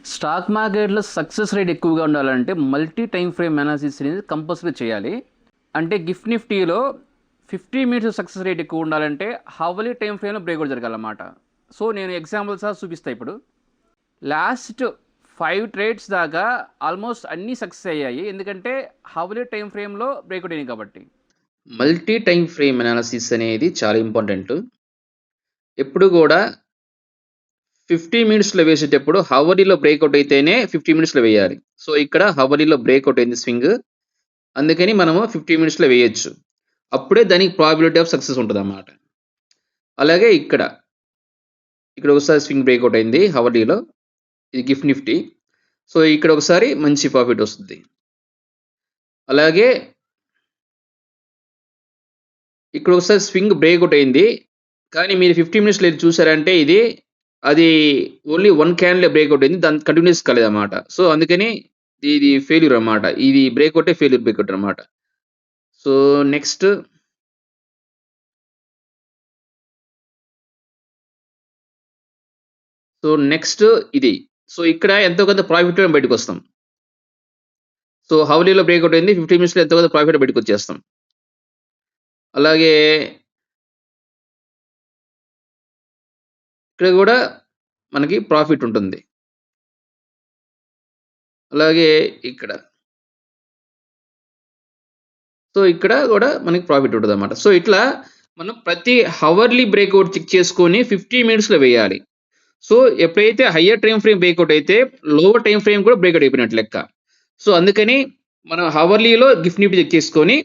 Stock మార్కెట్‌లో success rate ఎక్కువగా ఉండాలంటే మల్టీ టైమ్ ఫ్రేమ్ అనాలిసిస్ అనేది కంపల్సరీ చేయాలి. అంటే గిఫ్ట్ నిఫ్టీలో 50 మినిట్స్ సక్సెస్ రేట్ ఎక్కువ ఉండాలంటే హవర్లీ టైమ్ ఫ్రేమ్‌లో బ్రేక్‌ఔట్ జరగాలన్నమాట. సో నేను ఎగ్జాంపుల్ సహా చూపిస్తా ఇప్పుడు. లాస్ట్ 5 ట్రేడ్స్ దాకా ఆల్మోస్ట్ అన్నీ సక్సెస్ అయ్యాయి. ఎందుకంటే హవర్లీ టైమ్ ఫ్రేమ్‌లో బ్రేక్‌ఔట్ అయింది కాబట్టి. మల్టీ టైమ్ ఫ్రేమ్ అనాలిసిస్ అనేది చాలా ఇంపార్టెంట్. ఎప్పుడు కూడా 50 మినిట్స్‌లో వేసేటప్పుడు హవర్లీలో బ్రేక్‌ఔట్ అయితేనే 50 మినిట్స్‌లో వేయాలి. సో, ఇక్కడ హవర్లీలో బ్రేక్‌ఔట్ అయింది స్వింగ్. అందుకని మనము 50 మినిట్స్‌లో వేయొచ్చు. అప్పుడే దానికి ప్రాబబిలిటీ ఆఫ్ సక్సెస్ ఉంటదన్నమాట. అలాగే ఇక్కడ ఒకసారి స్వింగ్ బ్రేక్‌ఔట్ అయింది హవర్లీలో. ఇది గిఫ్ట్ నిఫ్టీ. సో, ఇక్కడ ఒకసారి మంచి ప్రాఫిట్ వస్తుంది. అలాగే ఇక్కడ ఒకసారి స్వింగ్ బ్రేక్‌ఔట్ అయింది. కానీ మీరు 50 మినిట్స్‌లో చూసారంటే అది ఓన్లీ 1 క్యాండిలే బ్రేక్‌ఔట్ అయింది. దాని కంటిన్యూస్ కాలేదన్నమాట. సో, అందుకని ఇది ఫెయిల్యూర్ అన్నమాట. ఇది బ్రేక్‌ఔటే ఫెయిల్యూర్ బ్రేక్‌ఔట్ అన్నమాట. సో, నెక్స్ట్ నెక్స్ట్ ఇది. సో, ఇక్కడ ఎంతో కొంత ప్రాఫిట్‌లో బయటకొస్తాం. సో, హౌలీలో బ్రేక్‌ఔట్ అయింది. 50 మినిట్స్‌లో ఎంతో కొంత ప్రాఫిట్‌లో బయటకొచ్చేస్తాం. అలాగే ఇక్కడ గూడా మనకి ప్రాఫిట్ ఉంటుంది. అలాగే ఇక్కడ. సో, ఇక్కడ గూడా మనకి ప్రాఫిట్ ఉంటదన్నమాట. సో, ఇట్లా మనం ప్రతి హవర్లీ బ్రేక్‌ఔట్ చెక్ చేసుకొని 50 మినిట్స్‌లో వేయాలి. సో, ఎప్పుడైతే హయ్యర్ టైమ్ ఫ్రేమ్ బ్రేక్‌ఔట్ అయితే లోవర్ టైమ్ ఫ్రేమ్ కూడా బ్రేక్‌ఔట్ అయిపోయినట్టు లెక్క. సో, అందుకని మనం హవర్లీలో గిఫ్ట్ నిఫ్టీ చెక్ చేసుకొని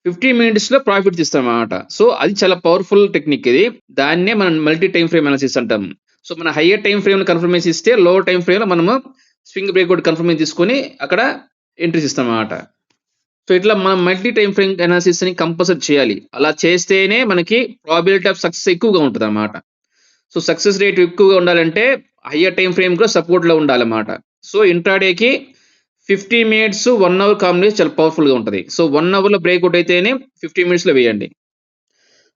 50 మినిట్స్‌లో ప్రాఫిట్ తీస్తామన్నమాట. సో, అది చాలా పవర్‌ఫుల్ టెక్నిక్ ఇది. దాన్నే మనం మల్టీ టైమ్ ఫ్రేమ్ అనాలిసిస్ అంటాం. సో, మన హయ్యర్ టైమ్ ఫ్రేమ్‌లో కన్ఫర్మేషన్ ఇస్తే లోవర్ టైమ్ ఫ్రేమ్‌లో మనము స్వింగ్ బ్రేక్‌ఔట్ కన్ఫర్మేషన్ తీసుకొని అక్కడ ఎంట్రీస్ ఇస్తామన్నమాట. సో, ఇట్లా మనం మల్టీ టైమ్ ఫ్రేమ్ అనాలిసిస్‌ని కంపల్సరీ చేయాలి. అలా చేస్తేనే మనకి ప్రాబబిలిటీ ఆఫ్ సక్సెస్ ఎక్కువగా ఉంటదన్నమాట. సో, సక్సెస్ రేట్ ఎక్కువగా ఉండాలంటే హయ్యర్ టైమ్ ఫ్రేమ్ కూడా సపోర్ట్‌లో ఉండాలన్నమాట. సో, ఇంట్రాడేకి 50 మినిట్స్, 1 అవర్ కాంబినేషన్ చాలా పవర్‌ఫుల్‌గా ఉంటది. సో, 1 అవర్‌లో బ్రేక్‌ఔట్ అయితేనే 50 మినిట్స్‌లో వేయండి.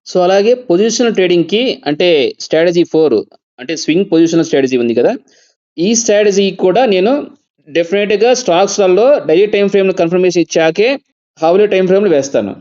సో, అలాగే పొజిషనల్ ట్రేడింగ్‌కి అంటే స్ట్రాటజీ 4 అంటే స్వింగ్ పొజిషనల్ స్ట్రాటజీ ఉంది కదా! ఈ స్ట్రాటజీ కూడా నేను డెఫినిట్‌గా స్టాక్స్‌లలో డైలీ టైమ్ ఫ్రేమ్‌లో కన్ఫర్మేషన్ ఇచ్చాకే హవర్లీ టైమ్ ఫ్రేమ్‌లో వేస్తాను.